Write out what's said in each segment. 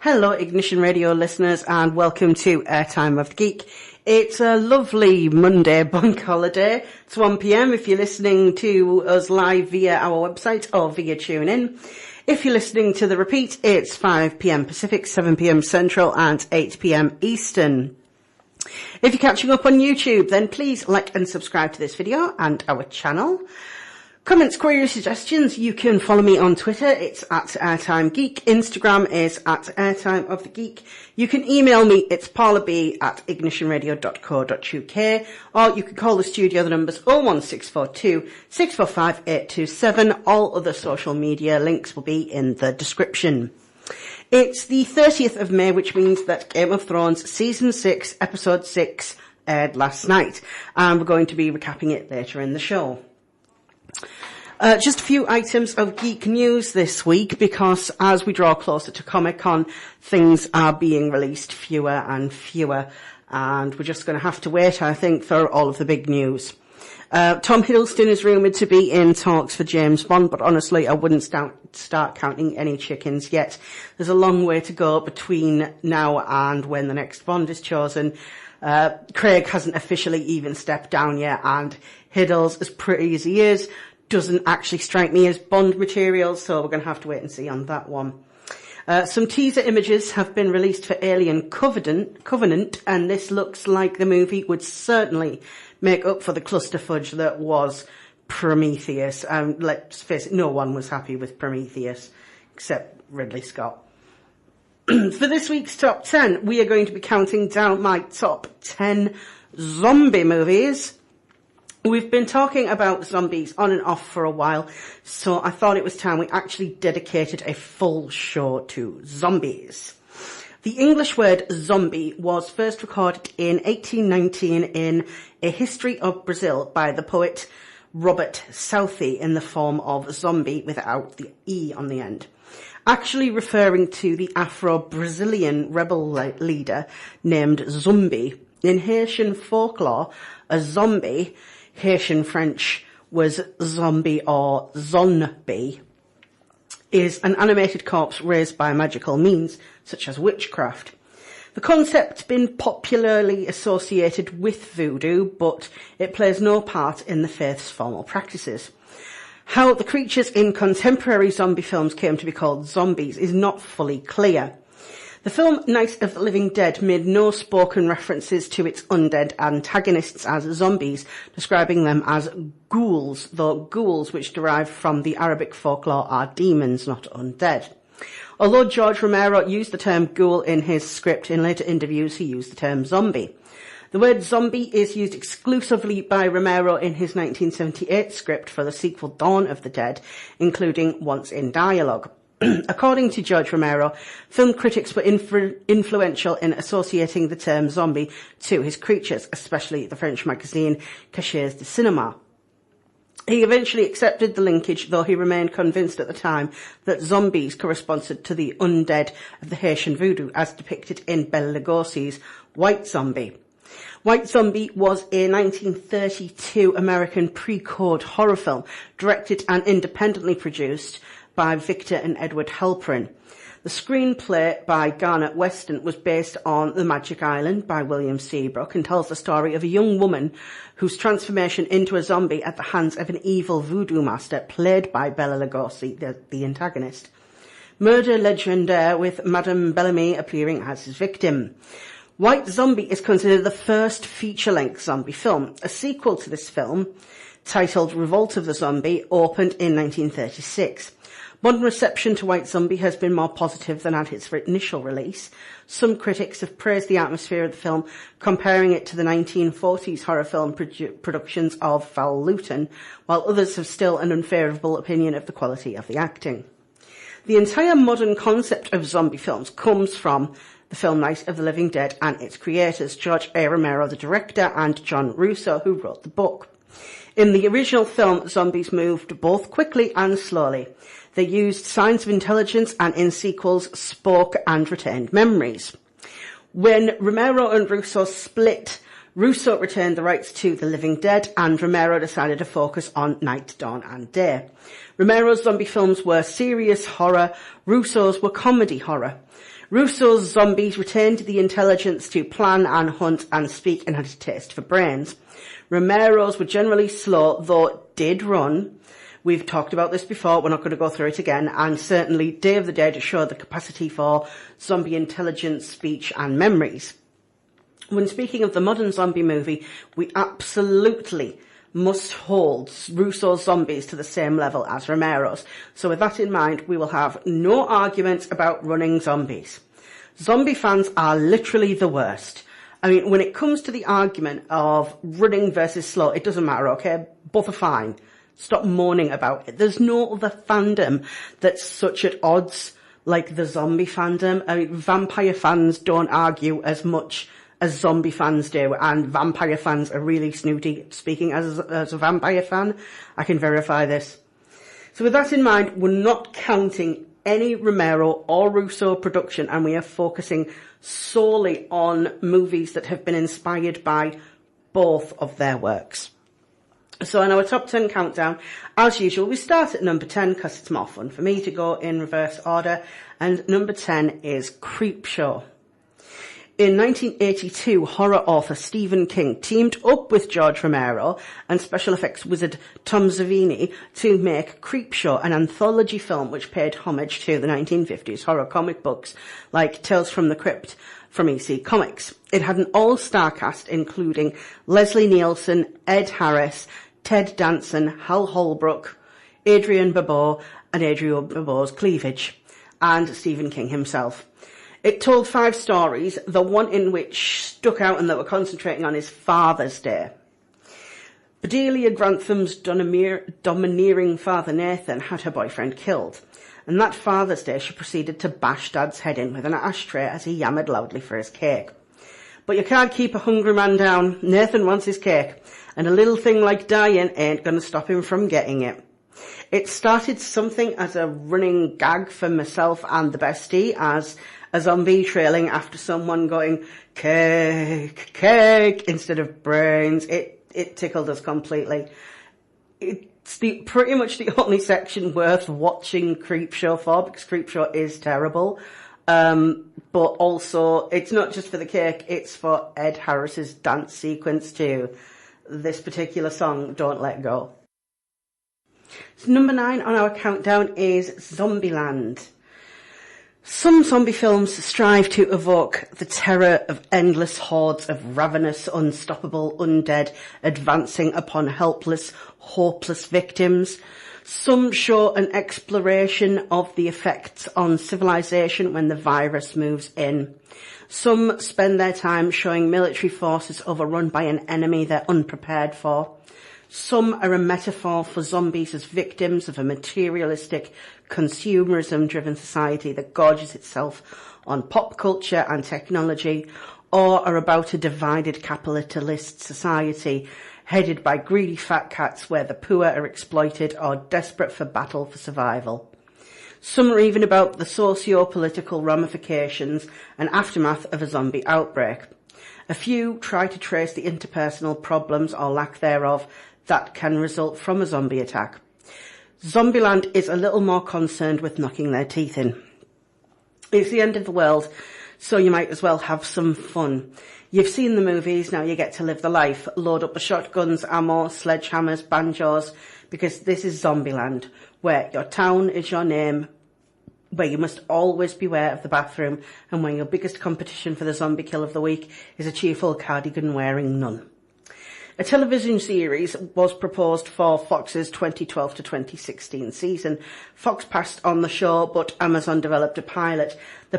Hello, Ignition Radio listeners, and welcome to Airtime of the Geek. It's a lovely Monday bank holiday. It's 1 p.m. if you're listening to us live via our website or via TuneIn. If you're listening to the repeat, it's 5 p.m. Pacific, 7 p.m. Central, and 8 p.m. Eastern. If you're catching up on YouTube, then please like and subscribe to this video and our channel. Comments, queries, suggestions, you can follow me on Twitter. It's at Airtime Geek. Instagram is at Airtime of the Geek. You can email me. It's paulab@ignitionradio.co.uk, or you can call the studio. The number's 01642 645 827. All other social media links will be in the description. It's the 30th of May, which means that Game of Thrones Season 6, Episode 6 aired last night, and we're going to be recapping it later in the show. Just a few items of geek news this week, because as we draw closer to Comic-Con, things are being released fewer and fewer, and we're just going to have to wait, I think, for all of the big news. Tom Hiddleston is rumoured to be in talks for James Bond, but honestly, I wouldn't start counting any chickens yet. There's a long way to go between now and when the next Bond is chosen. Craig hasn't officially even stepped down yet, and Hiddles, as pretty as he is, doesn't actually strike me as Bond material, so we're going to have to wait and see on that one. Some teaser images have been released for Alien Covenant, and this looks like the movie would certainly make up for the clusterfudge that was Prometheus. Let's face it, no one was happy with Prometheus, except Ridley Scott. For this week's Top 10, we are going to be counting down my top 10 zombie movies. We've been talking about zombies on and off for a while, so I thought it was time we actually dedicated a full show to zombies. The English word zombie was first recorded in 1819 in A History of Brazil by the poet Robert Southey in the form of zombie without the E on the end, actually referring to the Afro-Brazilian rebel leader named Zumbi. In Haitian folklore, a zombie, Haitian French was zombie or zombie, is an animated corpse raised by magical means, such as witchcraft. The concept's been popularly associated with voodoo, but it plays no part in the faith's formal practices. How the creatures in contemporary zombie films came to be called zombies is not fully clear. The film Night of the Living Dead made no spoken references to its undead antagonists as zombies, describing them as ghouls, though ghouls, which derive from the Arabic folklore, are demons, not undead. Although George Romero used the term ghoul in his script, in later interviews he used the term zombie. The word zombie is used exclusively by Romero in his 1978 script for the sequel Dawn of the Dead, including once in dialogue. According to George Romero, film critics were influential in associating the term zombie to his creatures, especially the French magazine Cachets de Cinéma. He eventually accepted the linkage, though he remained convinced at the time that zombies corresponded to the undead of the Haitian voodoo, as depicted in Bela Lugosi's White Zombie. White Zombie was a 1932 American pre-code horror film, directed and independently produced by Victor and Edward Halperin. The screenplay by Garnet Weston was based on The Magic Island by William Seabrook and tells the story of a young woman whose transformation into a zombie at the hands of an evil voodoo master, played by Bela Lugosi, the antagonist. Murder Legendaire, with Madame Bellamy appearing as his victim. White Zombie is considered the first feature-length zombie film. A sequel to this film, titled Revolt of the Zombie, opened in 1936. Modern reception to White Zombie has been more positive than at its initial release. Some critics have praised the atmosphere of the film, comparing it to the 1940s horror film productions of Val Lewton, while others have still an unfavourable opinion of the quality of the acting. The entire modern concept of zombie films comes from the film Night of the Living Dead and its creators, George A. Romero, the director, and John Russo, who wrote the book. In the original film, zombies moved both quickly and slowly. They used signs of intelligence, and in sequels spoke and retained memories. When Romero and Russo split, Russo retained the rights to The Living Dead, and Romero decided to focus on Night, Dawn and Day. Romero's zombie films were serious horror, Russo's were comedy horror. Russo's zombies retained the intelligence to plan and hunt and speak and had a taste for brains. Romero's were generally slow, though did run. We've talked about this before, we're not going to go through it again, and certainly Day of the Dead showed the capacity for zombie intelligence, speech and memories. When speaking of the modern zombie movie, we absolutely must hold Russo's zombies to the same level as Romero's. So with that in mind, we will have no arguments about running zombies. Zombie fans are literally the worst. I mean, when it comes to the argument of running versus slow, it doesn't matter, okay? Both are fine. Stop moaning about it. There's no other fandom that's such at odds like the zombie fandom. I mean, vampire fans don't argue as much as zombie fans do, and vampire fans are really snooty. Speaking as a vampire fan, I can verify this. So with that in mind, we're not counting any Romero or Russo production, and we are focusing solely on movies that have been inspired by both of their works. So in our top 10 countdown, as usual, we start at number 10 because it's more fun for me to go in reverse order, and number 10 is Creepshow. In 1982, horror author Stephen King teamed up with George Romero and special effects wizard Tom Savini to make Creepshow, an anthology film which paid homage to the 1950s horror comic books like Tales from the Crypt from EC Comics. It had an all-star cast including Leslie Nielsen, Ed Harris, Ted Danson, Hal Holbrook, Adrienne Barbeau and Adrienne Barbeau's cleavage, and Stephen King himself. It told 5 stories, the one in which stuck out and that we're concentrating on is Father's Day. Bedelia Grantham's domineering father Nathan had her boyfriend killed, and that Father's Day she proceeded to bash Dad's head in with an ashtray as he yammered loudly for his cake. But you can't keep a hungry man down. Nathan wants his cake, and a little thing like dying ain't going to stop him from getting it. It started something as a running gag for myself and the bestie as a zombie trailing after someone going, cake, cake, instead of brains. It tickled us completely. It's pretty much the only section worth watching Creepshow for, because Creepshow is terrible. But also, it's not just for the cake, it's for Ed Harris's dance sequence to this particular song, Don't Let Go. So number 9 on our countdown is Zombieland. Some zombie films strive to evoke the terror of endless hordes of ravenous, unstoppable undead advancing upon helpless, hopeless victims. Some show an exploration of the effects on civilization when the virus moves in. Some spend their time showing military forces overrun by an enemy they're unprepared for. Some are a metaphor for zombies as victims of a materialistic, consumerism-driven society that gorges itself on pop culture and technology, or are about a divided capitalist society headed by greedy fat cats where the poor are exploited or desperate for battle for survival. Some are even about the socio-political ramifications and aftermath of a zombie outbreak. A few try to trace the interpersonal problems or lack thereof that can result from a zombie attack. Zombieland is a little more concerned with knocking their teeth in. It's the end of the world, so you might as well have some fun. You've seen the movies, now you get to live the life. Load up the shotguns, ammo, sledgehammers, banjos, because this is Zombieland, where your town is your name, where you must always beware of the bathroom, and where your biggest competition for the zombie kill of the week is a cheerful cardigan-wearing nun. A television series was proposed for Fox's 2012 to 2016 season. Fox passed on the show, but Amazon developed a pilot. The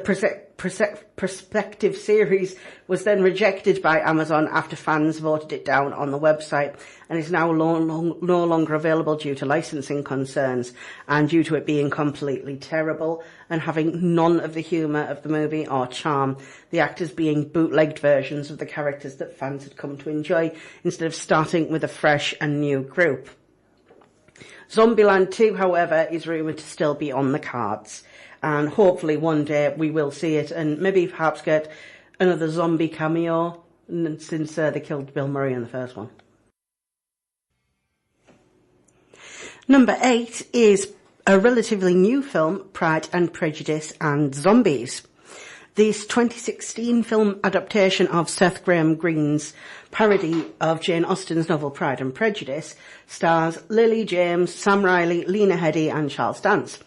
prospective series was then rejected by Amazon after fans voted it down on the website, and is now no longer available due to licensing concerns and due to it being completely terrible and having none of the humour of the movie or charm, the actors being bootlegged versions of the characters that fans had come to enjoy instead of starting with a fresh and new group. Zombieland 2, however, is rumoured to still be on the cards, and hopefully one day we will see it and maybe perhaps get another zombie cameo. since they killed Bill Murray in the first one. Number 8 is a relatively new film, Pride and Prejudice and Zombies. This 2016 film adaptation of Seth Graham Green's parody of Jane Austen's novel Pride and Prejudice stars Lily James, Sam Riley, Lena Headey and Charles Dance.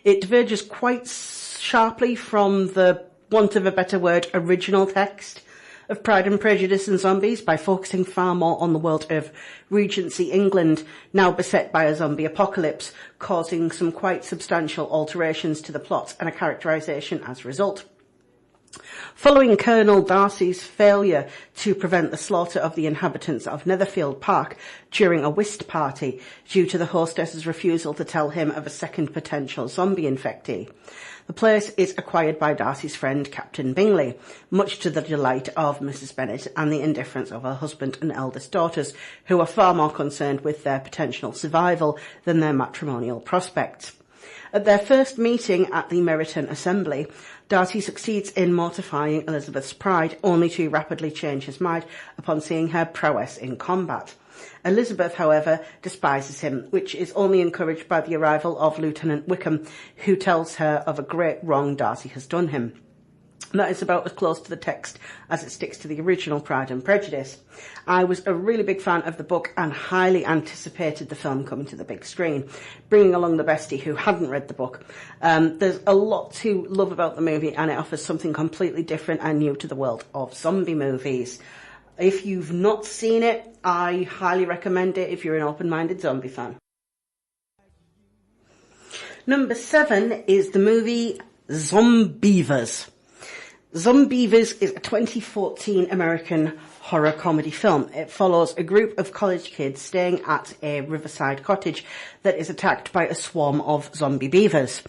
It diverges quite sharply from the, want of a better word, original text of Pride and Prejudice and Zombies by focusing far more on the world of Regency England, now beset by a zombie apocalypse, causing some quite substantial alterations to the plot and a characterisation as a result. Following Colonel Darcy's failure to prevent the slaughter of the inhabitants of Netherfield Park during a whist party due to the hostess's refusal to tell him of a second potential zombie infectee, the place is acquired by Darcy's friend Captain Bingley, much to the delight of Mrs. Bennet and the indifference of her husband and eldest daughters, who are far more concerned with their potential survival than their matrimonial prospects. At their first meeting at the Meryton Assembly, Darcy succeeds in mortifying Elizabeth's pride, only to rapidly change his mind upon seeing her prowess in combat. Elizabeth, however, despises him, which is only encouraged by the arrival of Lieutenant Wickham, who tells her of a great wrong Darcy has done him. That is about as close to the text as it sticks to the original Pride and Prejudice. I was a really big fan of the book and highly anticipated the film coming to the big screen, bringing along the bestie who hadn't read the book. There's a lot to love about the movie, and it offers something completely different and new to the world of zombie movies. If you've not seen it, I highly recommend it if you're an open-minded zombie fan. Number 7 is the movie Zombievers. Zombievers is a 2014 American horror comedy film. It follows a group of college kids staying at a riverside cottage that is attacked by a swarm of zombie beavers.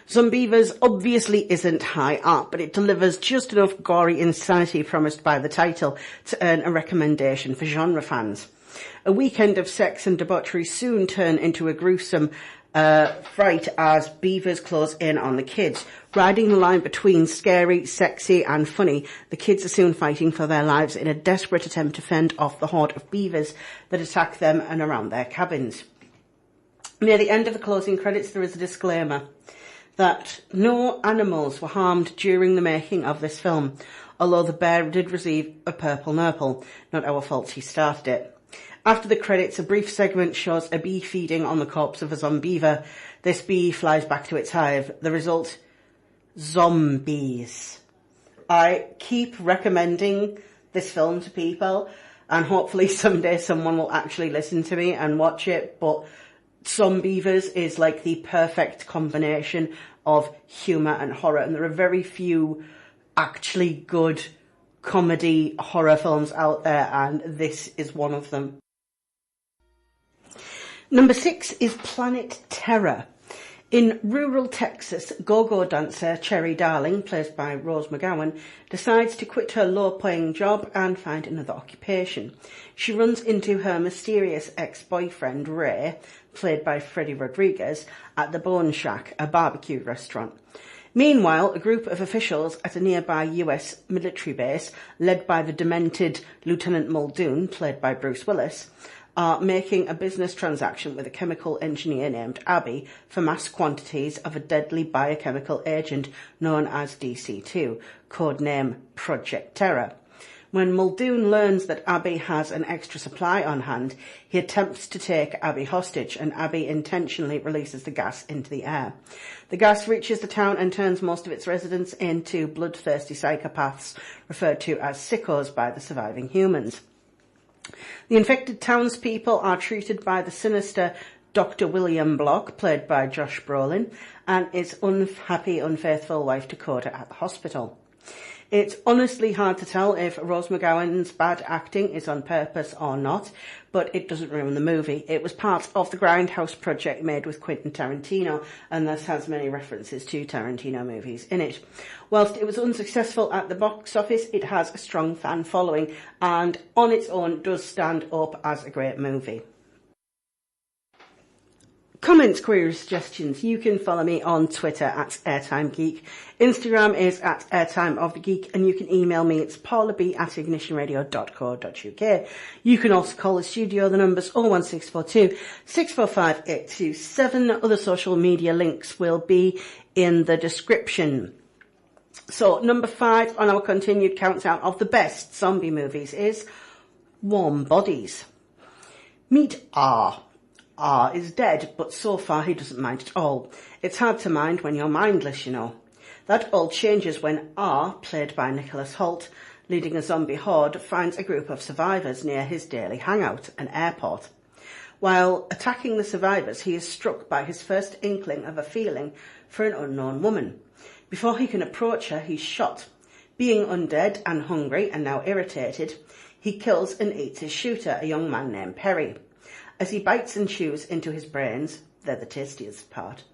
Zombievers obviously isn't high art, but it delivers just enough gory insanity promised by the title to earn a recommendation for genre fans. A weekend of sex and debauchery soon turn into a gruesome fright as beavers close in on the kids. Riding the line between scary, sexy and funny, the kids are soon fighting for their lives in a desperate attempt to fend off the horde of beavers that attack them and around their cabins. Near the end of the closing credits, there is a disclaimer that no animals were harmed during the making of this film, although the bear did receive a purple nurple. Not our fault he started it. After the credits, a brief segment shows a bee feeding on the corpse of a zombiever. This bee flies back to its hive. The result, zombies. I keep recommending this film to people, and hopefully someday someone will actually listen to me and watch it, but Zombievers is like the perfect combination of humour and horror, and there are very few actually good comedy horror films out there, and this is one of them. Number 6 is Planet Terror. In rural Texas, go-go dancer Cherry Darling, played by Rose McGowan, decides to quit her low-paying job and find another occupation. She runs into her mysterious ex-boyfriend, Ray, played by Freddie Rodriguez, at the Bone Shack, a barbecue restaurant. Meanwhile, a group of officials at a nearby US military base, led by the demented Lieutenant Muldoon, played by Bruce Willis, are making a business transaction with a chemical engineer named Abby for mass quantities of a deadly biochemical agent known as DC-2, codename Project Terror. When Muldoon learns that Abby has an extra supply on hand, he attempts to take Abby hostage, and Abby intentionally releases the gas into the air. The gas reaches the town and turns most of its residents into bloodthirsty psychopaths, referred to as sickos by the surviving humans. The infected townspeople are treated by the sinister Dr. William Block, played by Josh Brolin, and his unhappy, unfaithful wife Dakota at the hospital. It's honestly hard to tell if Rose McGowan's bad acting is on purpose or not, but it doesn't ruin the movie. It was part of the Grindhouse project made with Quentin Tarantino, and thus has many references to Tarantino movies in it. Whilst it was unsuccessful at the box office, it has a strong fan following, and on its own does stand up as a great movie. Comments, queries, suggestions. You can follow me on Twitter at Airtime Geek. Instagram is at Airtime of the Geek, and you can email me. It's paulab@ignitionradio.co.uk. You can also call the studio. The number's 01642 645 827. Other social media links will be in the description. So, number 5 on our continued countdown of the best zombie movies is Warm Bodies. Meet R. R is dead, but so far he doesn't mind at all. It's hard to mind when you're mindless, you know. That all changes when R, played by Nicholas Hoult, leading a zombie horde, finds a group of survivors near his daily hangout, an airport. While attacking the survivors, he is struck by his first inkling of a feeling for an unknown woman. Before he can approach her, he's shot. Being undead and hungry and now irritated, he kills and eats his shooter, a young man named Perry. As he bites and chews into his brains, they're the tastiest part,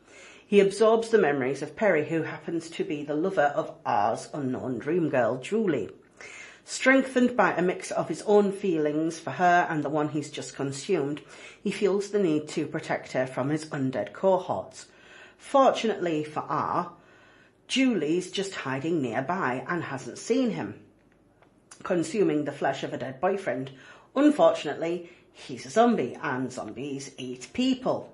he absorbs the memories of Perry, who happens to be the lover of R's unknown dream girl, Julie. Strengthened by a mix of his own feelings for her and the one he's just consumed, he feels the need to protect her from his undead cohorts. Fortunately for R, Julie's just hiding nearby and hasn't seen him, consuming the flesh of a dead boyfriend. Unfortunately, he's a zombie, and zombies eat people.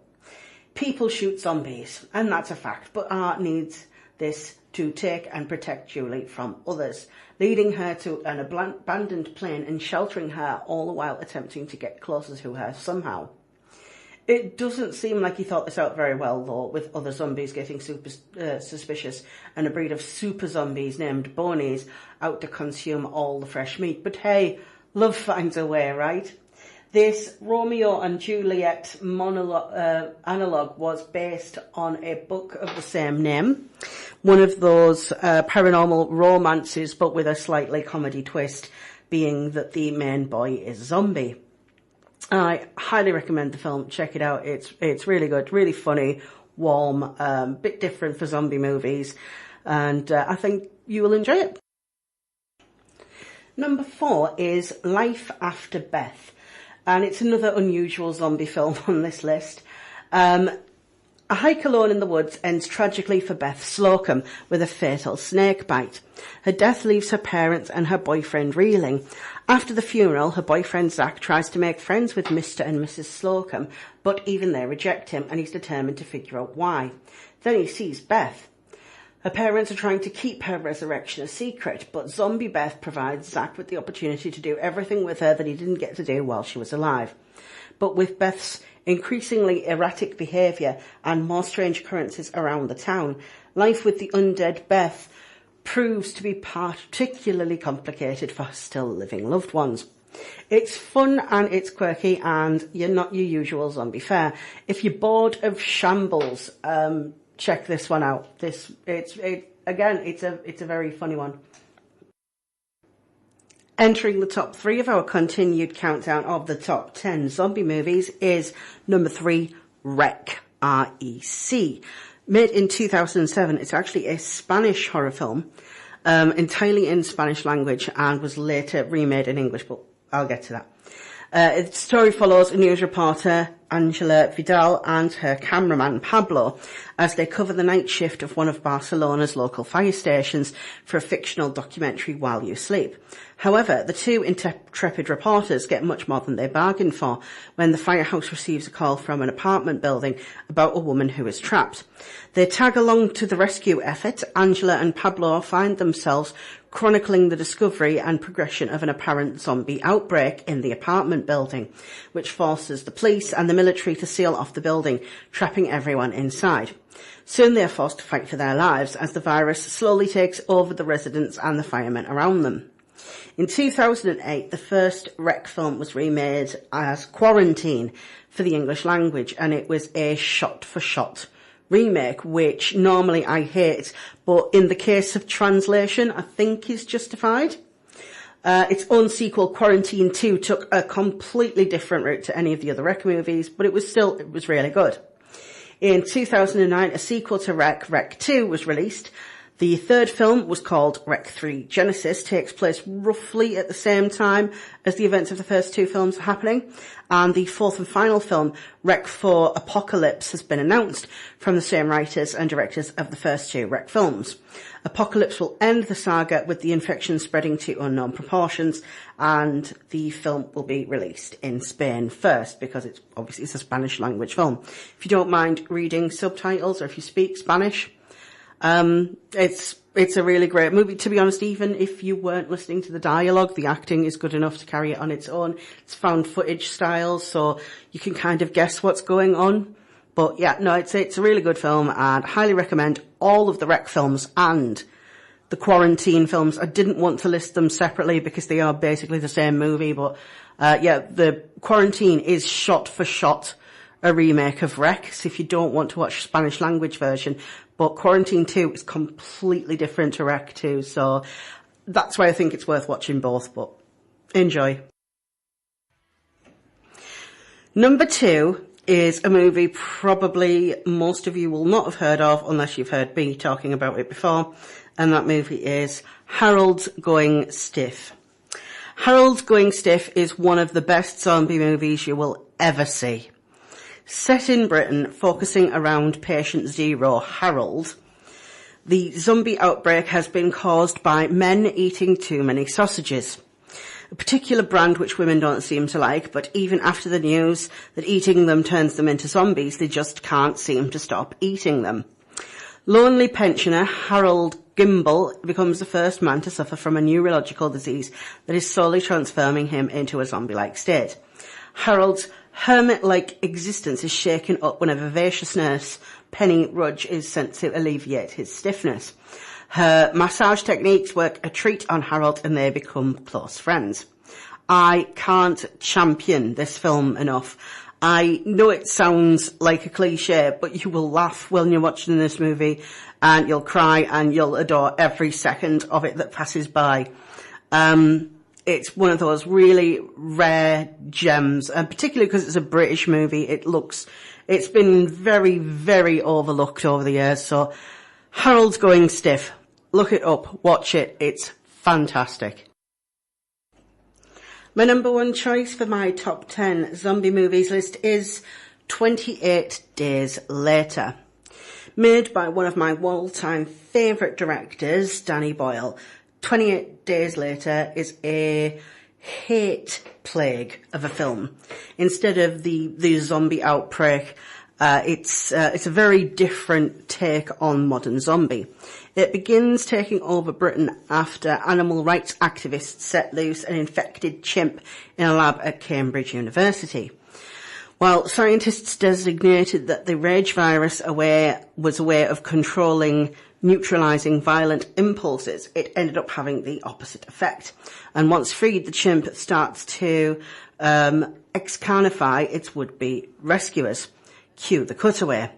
People shoot zombies, and that's a fact, but Art needs this to take and protect Julie from others, leading her to an abandoned plane and sheltering her, all the while attempting to get closer to her somehow. It doesn't seem like he thought this out very well, though, with other zombies getting super suspicious and a breed of super zombies named Bonies out to consume all the fresh meat. But hey, love finds a way, right? This Romeo and Juliet analogue was based on a book of the same name, one of those paranormal romances, but with a slightly comedy twist, being that the main boy is a zombie. I highly recommend the film. Check it out. It's really good, really funny, warm, bit different for zombie movies, and I think you will enjoy it. Number 4 is Life After Beth. And it's another unusual zombie film on this list. A hike alone in the woods ends tragically for Beth Slocum with a fatal snake bite. Her death leaves her parents and her boyfriend reeling. After the funeral, her boyfriend Zach tries to make friends with Mr. and Mrs. Slocum, but even they reject him, and he's determined to figure out why. Then he sees Beth. Her parents are trying to keep her resurrection a secret, but zombie Beth provides Zach with the opportunity to do everything with her that he didn't get to do while she was alive. But with Beth's increasingly erratic behaviour and more strange occurrences around the town, life with the undead Beth proves to be particularly complicated for her still living loved ones. It's fun and it's quirky, and you're not your usual zombie fare. If you're bored of shambles, check this one out. It's a very funny one. Entering the top 3 of our continued countdown of the top 10 zombie movies is number 3, REC, R-E-C. Made in 2007, it's actually a Spanish horror film, entirely in Spanish language, and was later remade in English, but I'll get to that. Its story follows a news reporter, Angela Vidal, and her cameraman, Pablo, as they cover the night shift of one of Barcelona's local fire stations for a fictional documentary While You Sleep. However, the two intrepid reporters get much more than they bargained for when the firehouse receives a call from an apartment building about a woman who is trapped. They tag along to the rescue effort. Angela and Pablo find themselves chronicling the discovery and progression of an apparent zombie outbreak in the apartment building, which forces the police and the military to seal off the building, trapping everyone inside. Soon they are forced to fight for their lives as the virus slowly takes over the residents and the firemen around them. In 2008, the first REC film was remade as Quarantine for the English language, and it was a shot-for-shot remake, which normally I hate, but in the case of translation, I think is justified. Its own sequel, Quarantine 2, took a completely different route to any of the other REC movies, but it was really good. In 2009, a sequel to REC, REC 2, was released. The third film was called Rec 3 Genesis, takes place roughly at the same time as the events of the first two films are happening. And the fourth and final film, Rec 4 Apocalypse, has been announced from the same writers and directors of the first two Rec films. Apocalypse will end the saga with the infection spreading to unknown proportions, and the film will be released in Spain first, because it's a Spanish language film. If you don't mind reading subtitles, or if you speak Spanish, it's a really great movie. To be honest, even if you weren't listening to the dialogue, the acting is good enough to carry it on its own. It's found footage style, so you can kind of guess what's going on. But yeah, no, it's a really good film, and highly recommend all of the Rec films and the Quarantine films. I didn't want to list them separately because they are basically the same movie, but yeah, the Quarantine is shot for shot a remake of Rec, so if you don't want to watch the Spanish language version, but Quarantine 2 is completely different to Rec 2, so that's why I think it's worth watching both, but enjoy. Number 2 is a movie probably most of you will not have heard of unless you've heard me talking about it before, and that movie is Harold's Going Stiff. Harold's Going Stiff is one of the best zombie movies you will ever see. Set in Britain, focusing around Patient Zero, Harold, the zombie outbreak has been caused by men eating too many sausages. A particular brand which women don't seem to like, but even after the news that eating them turns them into zombies, they just can't seem to stop eating them. Lonely pensioner Harold Gimble becomes the first man to suffer from a neurological disease that is slowly transforming him into a zombie-like state. Harold's hermit-like existence is shaken up when a vivacious nurse, Penny Rudge, is sent to alleviate his stiffness. Her massage techniques work a treat on Harold and they become close friends. I can't champion this film enough. I know it sounds like a cliche, but you will laugh when you're watching this movie, and you'll cry and you'll adore every second of it that passes by. It's one of those really rare gems, and particularly because it's a British movie, it's been very, very overlooked over the years. So Harold's Going Stiff. Look it up, watch it, it's fantastic. My number one choice for my top 10 zombie movies list is 28 Days Later. Made by one of my all-time favourite directors, Danny Boyle, 28 Days Later is a hate plague of a film. Instead of the zombie outbreak, it's a very different take on modern zombie. It begins taking over Britain after animal rights activists set loose an infected chimp in a lab at Cambridge University. While scientists designated that the rage virus was a way of controlling, neutralising violent impulses, it ended up having the opposite effect. And once freed, the chimp starts to excarnify its would-be rescuers. Cue the cutaway.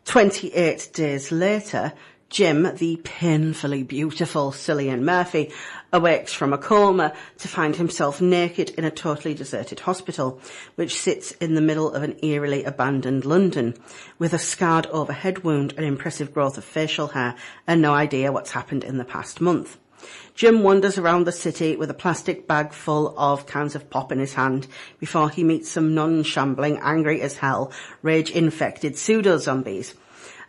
28 days later, Jim, the painfully beautiful Cillian Murphy, awakes from a coma to find himself naked in a totally deserted hospital, which sits in the middle of an eerily abandoned London, with a scarred overhead wound, an impressive growth of facial hair, and no idea what's happened in the past month. Jim wanders around the city with a plastic bag full of cans of pop in his hand before he meets some non-shambling, angry as hell, rage-infected pseudo-zombies.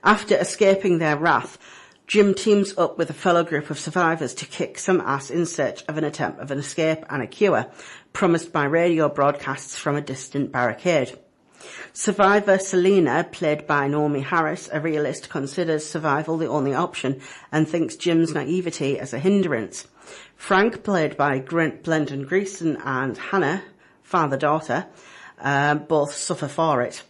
After escaping their wrath, Jim teams up with a fellow group of survivors to kick some ass in search of an attempt of an escape and a cure, promised by radio broadcasts from a distant barricade. Survivor Selena, played by Naomi Harris, a realist, considers survival the only option and thinks Jim's naivety as a hindrance. Frank, played by Brendan Gleeson, and Hannah, father-daughter, both suffer for it.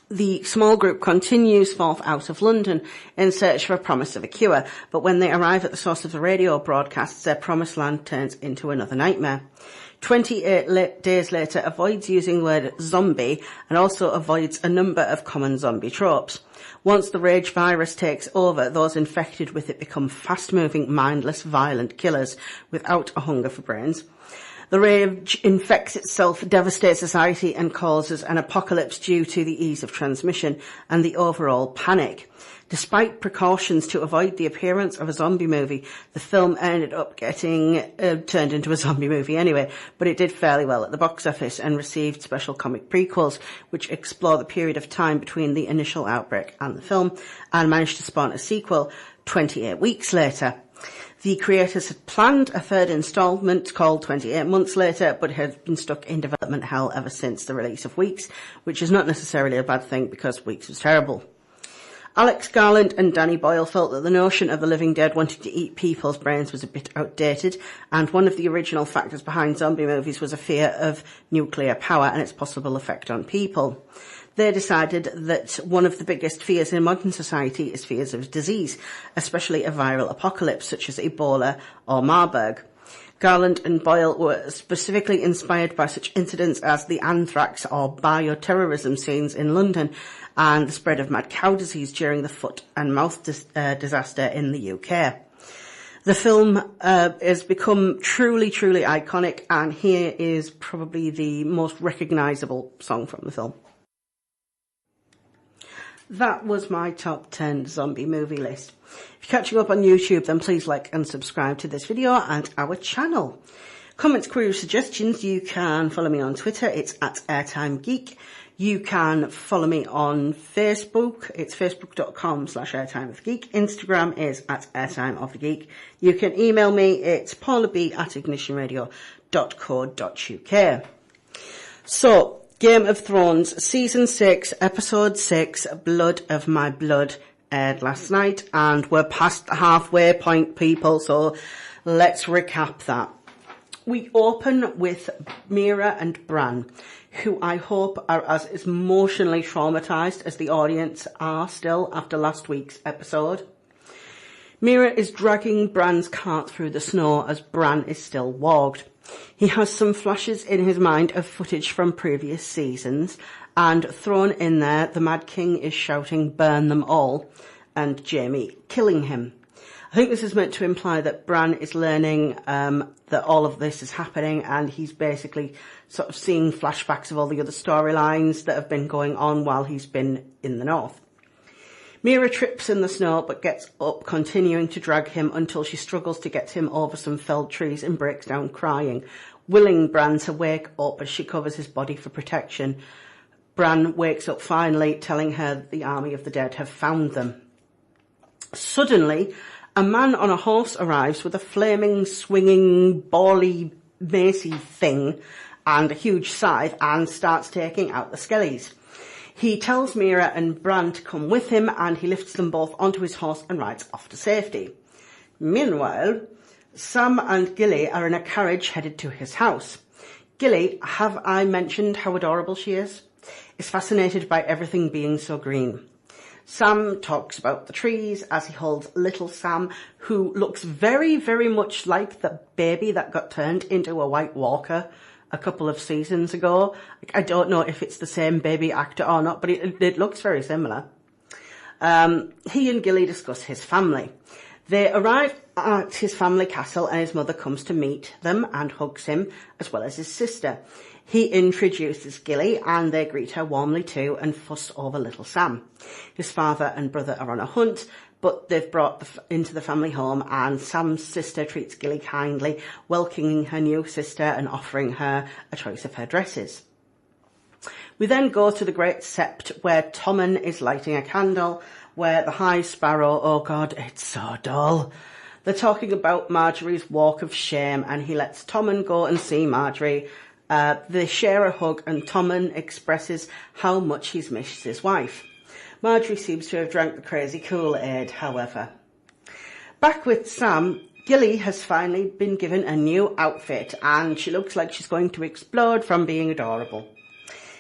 The small group continues forth out of London in search for a promise of a cure, but when they arrive at the source of the radio broadcasts, their promised land turns into another nightmare. 28 Days Later avoids using the word zombie and also avoids a number of common zombie tropes. Once the rage virus takes over, those infected with it become fast-moving, mindless, violent killers without a hunger for brains. The rage infects itself, devastates society and causes an apocalypse due to the ease of transmission and the overall panic. Despite precautions to avoid the appearance of a zombie movie, the film ended up getting turned into a zombie movie anyway, but it did fairly well at the box office and received special comic prequels, which explore the period of time between the initial outbreak and the film, and managed to spawn a sequel 28 weeks later. The creators had planned a third installment called 28 Months Later, but had been stuck in development hell ever since the release of Weeks, which is not necessarily a bad thing because Weeks was terrible. Alex Garland and Danny Boyle felt that the notion of the living dead wanting to eat people's brains was a bit outdated, and one of the original factors behind zombie movies was a fear of nuclear power and its possible effect on people. They decided that one of the biggest fears in modern society is fears of disease, especially a viral apocalypse such as Ebola or Marburg. Garland and Boyle were specifically inspired by such incidents as the anthrax or bioterrorism scenes in London and the spread of mad cow disease during the foot and mouth disaster in the UK. The film has become truly, truly iconic, and here is probably the most recognisable song from the film. That was my top 10 zombie movie list. If you're catching up on YouTube, then please like and subscribe to this video and our channel. Comments, queries, suggestions, you can follow me on Twitter. It's at Airtime Geek. You can follow me on Facebook. It's facebook.com/airtimeofthegeek. Instagram is at airtimeofthegeek. You can email me. It's paulab@ignitionradio.co.uk. So, Game of Thrones, Season 6, Episode 6, Blood of My Blood, aired last night, and we're past the halfway point, people, so let's recap that. We open with Mira and Bran, who I hope are as emotionally traumatised as the audience are still after last week's episode. Mira is dragging Bran's cart through the snow as Bran is still wogged. He has some flashes in his mind of footage from previous seasons, and thrown in there, the Mad King is shouting, "Burn them all," and Jaime killing him. I think this is meant to imply that Bran is learning that all of this is happening, and he's basically sort of seeing flashbacks of all the other storylines that have been going on while he's been in the north. Mira trips in the snow but gets up, continuing to drag him until she struggles to get him over some felled trees and breaks down crying, willing Bran to wake up as she covers his body for protection. Bran wakes up finally, telling her that the army of the dead have found them. Suddenly, a man on a horse arrives with a flaming, swinging, bally, macy thing and a huge scythe and starts taking out the skellies. He tells Mira and Bran to come with him, and he lifts them both onto his horse and rides off to safety. Meanwhile, Sam and Gilly are in a carriage headed to his house. Gilly, have I mentioned how adorable she is fascinated by everything being so green. Sam talks about the trees as he holds little Sam, who looks very, very much like the baby that got turned into a White Walker a couple of seasons ago. I don't know if it's the same baby actor or not, but it looks very similar. He and Gilly discuss his family. They arrive at his family castle and his mother comes to meet them and hugs him, as well as his sister. He introduces Gilly and they greet her warmly too and fuss over little Sam. His father and brother are on a hunt, but they've brought into the family home, and Sam's sister treats Gilly kindly, welcoming her new sister and offering her a choice of her dresses. We then go to the Great Sept, where Tommen is lighting a candle, where the High Sparrow, oh God, it's so dull. They're talking about Marjorie's walk of shame, and he lets Tommen go and see Marjorie. They share a hug, and Tommen expresses how much he's missed his wife. Marjorie seems to have drank the crazy Kool-Aid, however. Back with Sam, Gilly has finally been given a new outfit, and she looks like she's going to explode from being adorable.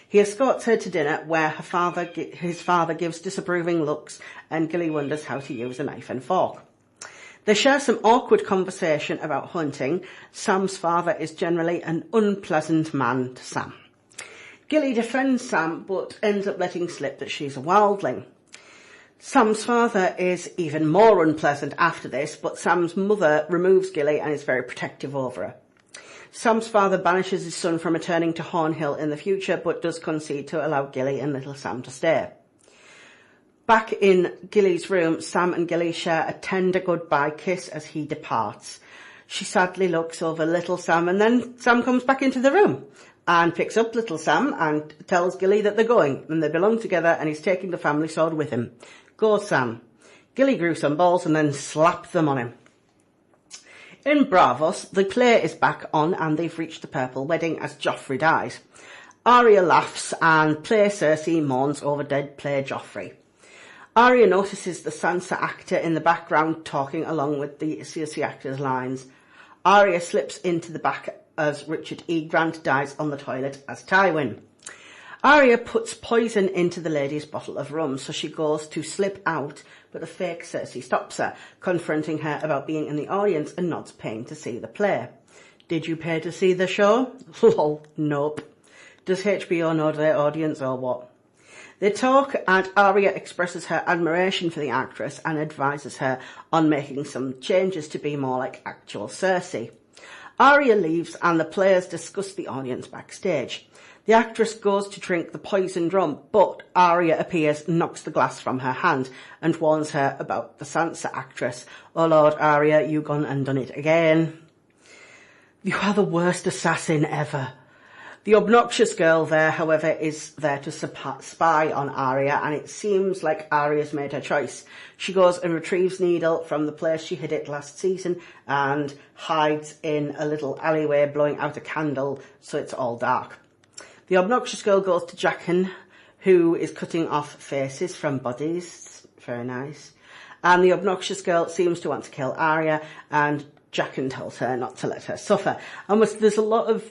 He escorts her to dinner, where his father gives disapproving looks, and Gilly wonders how to use a knife and fork. They share some awkward conversation about hunting. Sam's father is generally an unpleasant man to Sam. Gilly defends Sam, but ends up letting slip that she's a wildling. Sam's father is even more unpleasant after this, but Sam's mother removes Gilly and is very protective over her. Sam's father banishes his son from returning to Hornhill in the future, but does concede to allow Gilly and little Sam to stay. Back in Gilly's room, Sam and Gilly share a tender goodbye kiss as he departs. She sadly looks over little Sam, and then Sam comes back into the room and picks up little Sam and tells Gilly that they're going, and they belong together, and he's taking the family sword with him. Go, Sam. Gilly grew some balls and then slapped them on him. In Bravos, the play is back on, and they've reached the purple wedding as Joffrey dies. Arya laughs, and play Cersei mourns over dead play Joffrey. Arya notices the Sansa actor in the background talking along with the Cersei actor's lines. Arya slips into the back as Richard E. Grant dies on the toilet as Tywin. Arya puts poison into the lady's bottle of rum, so she goes to slip out, but a fake Cersei stops her, confronting her about being in the audience and not paying to see the play. Did you pay to see the show? Lol, nope. Does HBO know their audience or what? They talk, and Arya expresses her admiration for the actress and advises her on making some changes to be more like actual Cersei. Arya leaves, and the players discuss the audience backstage. The actress goes to drink the poisoned rum, but Arya appears, knocks the glass from her hand, and warns her about the Sansa actress. Oh Lord, Arya, you gone and done it again. You are the worst assassin ever. The obnoxious girl there, however, is there to spy on Arya, and it seems like Arya's made her choice. She goes and retrieves Needle from the place she hid it last season and hides in a little alleyway, blowing out a candle so it's all dark. The obnoxious girl goes to Jaqen, who is cutting off faces from bodies. Very nice. And the obnoxious girl seems to want to kill Arya, and Jaqen tells her not to let her suffer. There's a lot of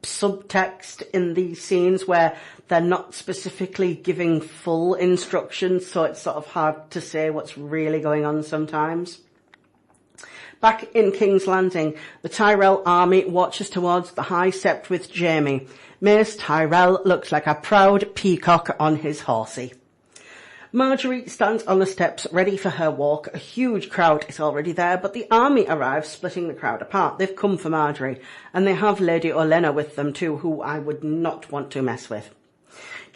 subtext in these scenes where they're not specifically giving full instructions, so it's sort of hard to say what's really going on sometimes. Back in King's Landing, the Tyrell army watches towards the High Sept with Jaime. Mace Tyrell looks like a proud peacock on his horsey. Marjorie stands on the steps ready for her walk. A huge crowd is already there, but the army arrives, splitting the crowd apart. They've come for Marjorie, and they have Lady Olenna with them too, who I would not want to mess with.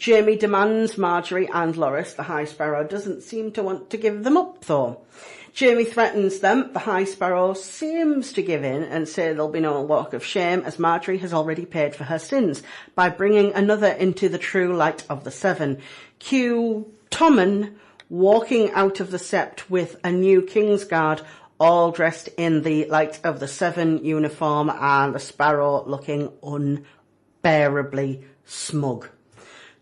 Jaime demands Marjorie and Loras. The High Sparrow doesn't seem to want to give them up, though. Jaime threatens them. The High Sparrow seems to give in and say there'll be no walk of shame, as Marjorie has already paid for her sins by bringing another into the true light of the Seven. Cue Tommen walking out of the Sept with a new Kingsguard, all dressed in the Light of the Seven uniform, and the Sparrow looking unbearably smug.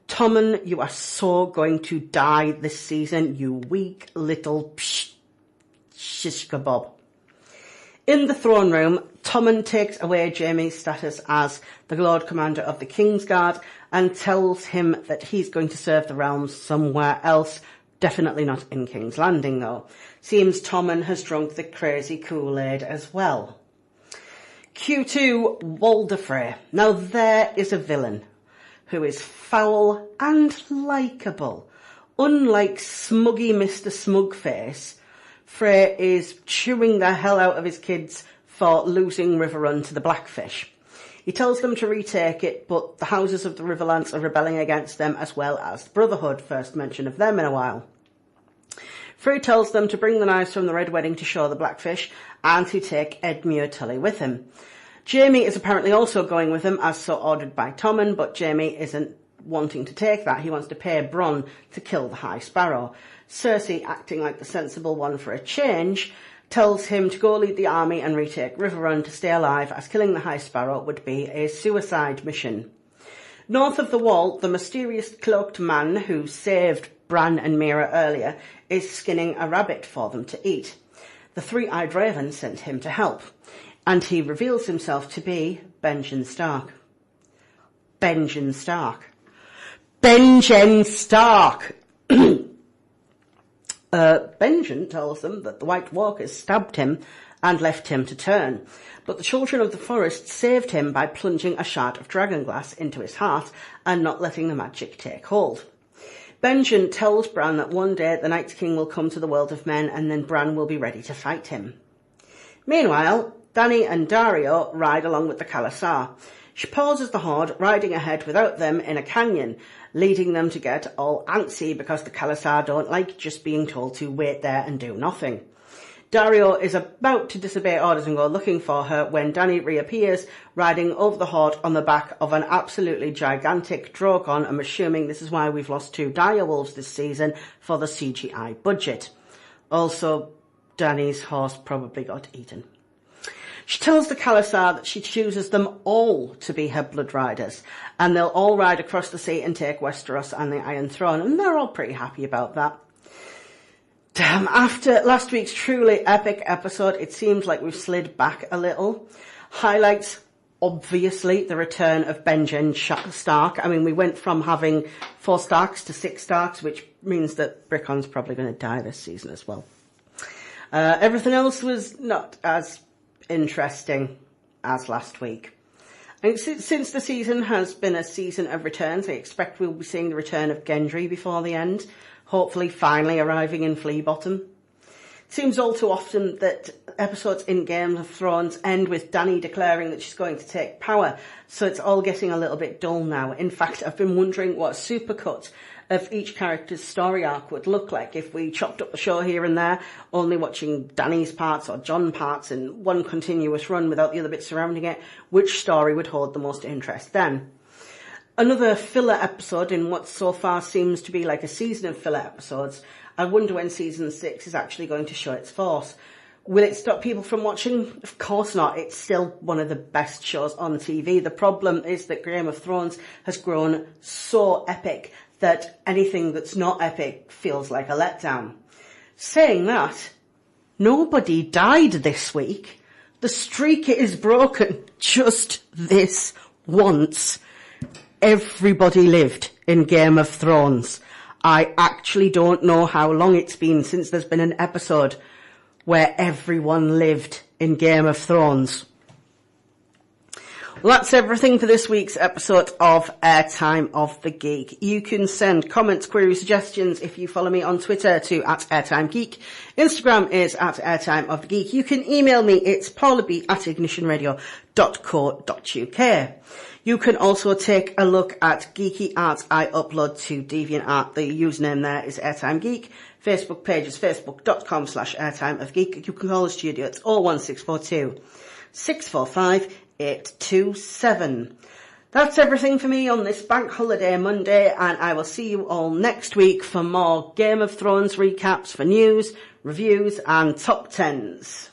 Tommen, you are so going to die this season, you weak little shish kebab. In the throne room, Tommen takes away Jaime's status as the Lord Commander of the Kingsguard and tells him that he's going to serve the realms somewhere else, definitely not in King's Landing though. Seems Tommen has drunk the crazy Kool-Aid as well. Q2, Walder Frey. Now there is a villain who is foul and likeable. Unlike smuggy Mr. Smugface, Frey is chewing the hell out of his kids for losing Riverrun to the Blackfish. He tells them to retake it, but the houses of the Riverlands are rebelling against them, as well as the Brotherhood, first mention of them in a while. Frey tells them to bring the knives from the Red Wedding to show the Blackfish, and to take Edmure Tully with him. Jaime is apparently also going with him, as so ordered by Tommen, but Jaime isn't wanting to take that. He wants to pay Bronn to kill the High Sparrow. Cersei, acting like the sensible one for a change, tells him to go lead the army and retake Riverrun to stay alive, as killing the High Sparrow would be a suicide mission. North of the Wall, the mysterious cloaked man who saved Bran and Meera earlier is skinning a rabbit for them to eat. The Three-Eyed Raven sent him to help, and he reveals himself to be Benjen Stark. Benjen Stark. Benjen Stark! Benjen tells them that the White Walkers stabbed him and left him to turn, but the Children of the Forest saved him by plunging a shard of dragonglass into his heart and not letting the magic take hold. Benjen tells Bran that one day the Night King will come to the world of men, and then Bran will be ready to fight him. Meanwhile, Dany and Dario ride along with the Khalasar. She pauses the horde, riding ahead without them in a canyon, leading them to get all antsy because the Khalasar don't like just being told to wait there and do nothing. Dario is about to disobey orders and go looking for her when Dany reappears, riding over the horde on the back of an absolutely gigantic Drogon. I'm assuming this is why we've lost 2 direwolves this season for the CGI budget. Also, Dany's horse probably got eaten. She tells the Khalasar that she chooses them all to be her blood riders, and they'll all ride across the sea and take Westeros and the Iron Throne, and they're all pretty happy about that. Damn, after last week's truly epic episode, it seems like we've slid back a little. Highlights, obviously, the return of Benjen Stark. I mean, we went from having 4 Starks to 6 Starks, which means that Brickon's probably going to die this season as well. Everything else was not as interesting as last week. I think since the season has been a season of returns, I expect we'll be seeing the return of Gendry before the end. Hopefully finally arriving in Flea Bottom. It seems all too often that episodes in Game of Thrones end with Dany declaring that she's going to take power, so it's all getting a little bit dull now. In fact, I've been wondering what a supercut of each character's story arc would look like if we chopped up the show here and there, only watching Dany's parts or Jon parts in one continuous run without the other bits surrounding it. Which story would hold the most interest then? Another filler episode in what so far seems to be like a season of filler episodes. I wonder when season 6 is actually going to show its force. Will it stop people from watching? Of course not. It's still one of the best shows on TV. The problem is that Game of Thrones has grown so epic that anything that's not epic feels like a letdown. Saying that, nobody died this week. The streak is broken just this once. Everybody lived in Game of Thrones. I actually don't know how long it's been since there's been an episode where everyone lived in Game of Thrones. Well, that's everything for this week's episode of Airtime of the Geek. You can send comments, queries, suggestions if you follow me on Twitter to @AirtimeGeek. Instagram is @Airtime of the Geek. You can email me, it's paulab@ignitionradio.co.uk. You can also take a look at geeky art I upload to DeviantArt. The username there is Airtime Geek. Facebook page is facebook.com/Airtime of Geek. You can call the studio, it's 01642 645 827. That's everything for me on this bank holiday Monday, and I will see you all next week for more Game of Thrones recaps, for news, reviews and top 10s.